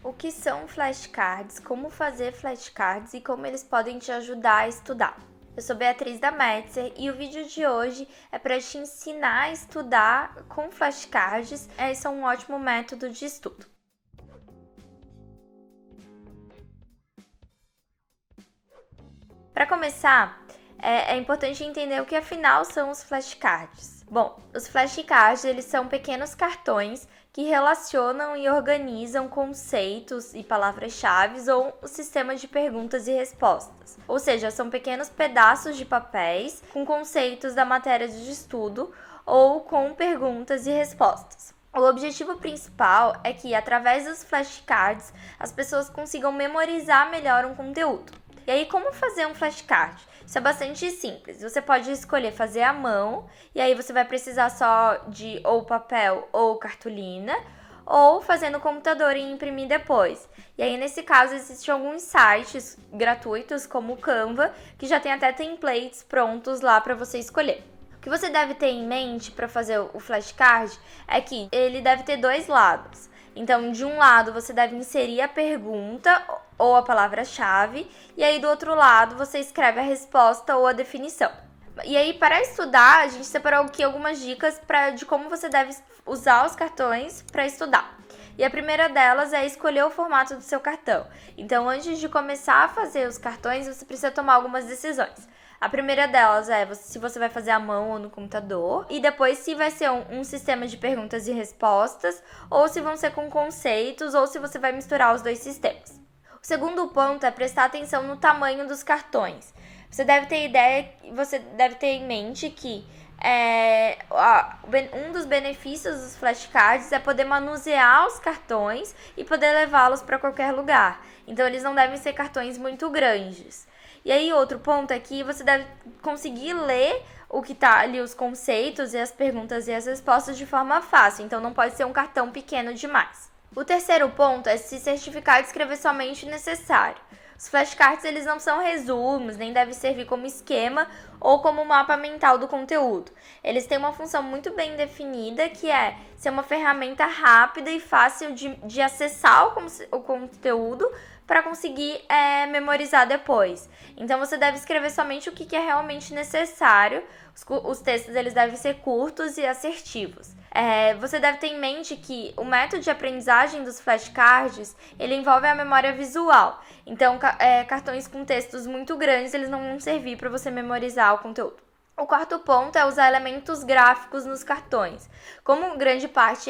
O que são flashcards, como fazer flashcards e como eles podem te ajudar a estudar. Eu sou Beatriz da Metzer e o vídeo de hoje é para te ensinar a estudar com flashcards. Esse é um ótimo método de estudo. Para começar, é importante entender o que afinal são os flashcards. Bom, os flashcards eles são pequenos cartões que relacionam e organizam conceitos e palavras-chave ou o sistema de perguntas e respostas. Ou seja, são pequenos pedaços de papéis com conceitos da matéria de estudo ou com perguntas e respostas. O objetivo principal é que, através dos flashcards, as pessoas consigam memorizar melhor um conteúdo. E aí, como fazer um flashcard? Isso é bastante simples. Você pode escolher fazer à mão, e aí você vai precisar só de ou papel ou cartolina, ou fazer no computador e imprimir depois. E aí, nesse caso, existem alguns sites gratuitos, como o Canva, que já tem até templates prontos lá para você escolher. O que você deve ter em mente para fazer o flashcard é que ele deve ter dois lados. Então, de um lado, você deve inserir a pergunta ou a palavra-chave, e aí do outro lado você escreve a resposta ou a definição. E aí, para estudar, a gente separou aqui algumas dicas de como você deve usar os cartões para estudar. E a primeira delas é escolher o formato do seu cartão. Então, antes de começar a fazer os cartões, você precisa tomar algumas decisões. A primeira delas é se você vai fazer à mão ou no computador. E depois se vai ser um sistema de perguntas e respostas, ou se vão ser com conceitos, ou se você vai misturar os dois sistemas. O segundo ponto é prestar atenção no tamanho dos cartões. Você deve ter em mente que um dos benefícios dos flashcards é poder manusear os cartões e poder levá-los para qualquer lugar. Então, eles não devem ser cartões muito grandes. E aí, outro ponto é que você deve conseguir ler o que está ali, os conceitos e as perguntas e as respostas de forma fácil. Então, não pode ser um cartão pequeno demais. O terceiro ponto é se certificar de escrever somente o necessário. Os flashcards eles não são resumos, nem devem servir como esquema ou como mapa mental do conteúdo. Eles têm uma função muito bem definida, que é ser uma ferramenta rápida e fácil de acessar o conteúdo para conseguir memorizar depois. Então, você deve escrever somente o que é realmente necessário. Os textos eles devem ser curtos e assertivos. Você deve ter em mente que o método de aprendizagem dos flashcards ele envolve a memória visual. Então, cartões com textos muito grandes eles não vão servir para você memorizar o conteúdo. O quarto ponto é usar elementos gráficos nos cartões. Como grande parte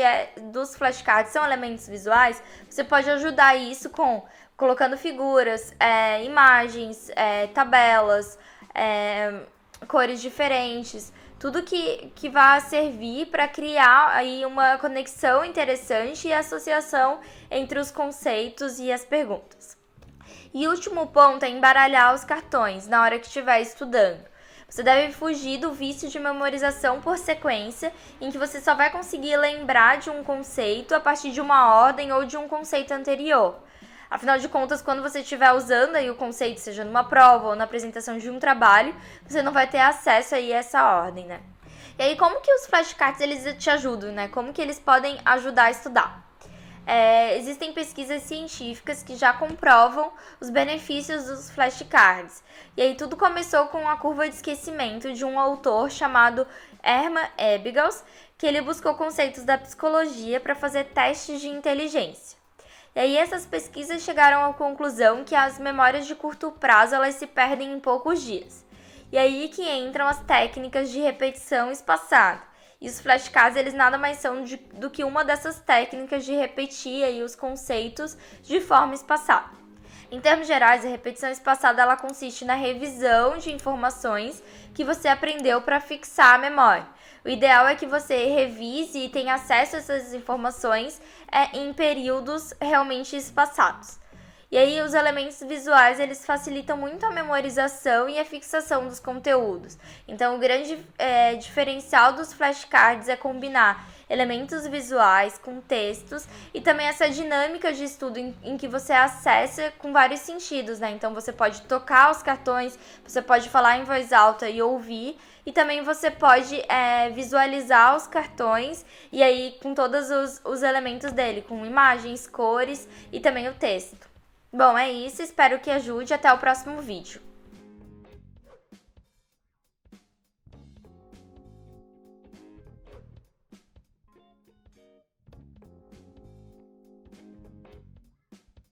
dos flashcards são elementos visuais, você pode ajudar isso colocando figuras, imagens, tabelas, cores diferentes, tudo que vai servir para criar aí uma conexão interessante e associação entre os conceitos e as perguntas. E o último ponto é embaralhar os cartões na hora que estiver estudando. Você deve fugir do vício de memorização por sequência, em que você só vai conseguir lembrar de um conceito a partir de uma ordem ou de um conceito anterior. Afinal de contas, quando você estiver usando aí o conceito, seja numa prova ou na apresentação de um trabalho, você não vai ter acesso aí a essa ordem, né? E aí, como que os flashcards eles te ajudam, né? Como que eles podem ajudar a estudar? Existem pesquisas científicas que já comprovam os benefícios dos flashcards. E aí tudo começou com a curva de esquecimento de um autor chamado Hermann Ebbinghaus, que ele buscou conceitos da psicologia para fazer testes de inteligência. E aí essas pesquisas chegaram à conclusão que as memórias de curto prazo elas se perdem em poucos dias. E aí que entram as técnicas de repetição espaçada. E os flashcards, eles nada mais são do que uma dessas técnicas de repetir aí os conceitos de forma espaçada. Em termos gerais, a repetição espaçada ela consiste na revisão de informações que você aprendeu para fixar a memória. O ideal é que você revise e tenha acesso a essas informações em períodos realmente espaçados. E aí os elementos visuais eles facilitam muito a memorização e a fixação dos conteúdos. Então o grande diferencial dos flashcards é combinar elementos visuais com textos e também essa dinâmica de estudo em que você acessa com vários sentidos, né? Então você pode tocar os cartões, você pode falar em voz alta e ouvir, e também você pode visualizar os cartões e aí com todos os elementos dele, com imagens, cores e também o texto. Bom, é isso, espero que ajude. Até o próximo vídeo.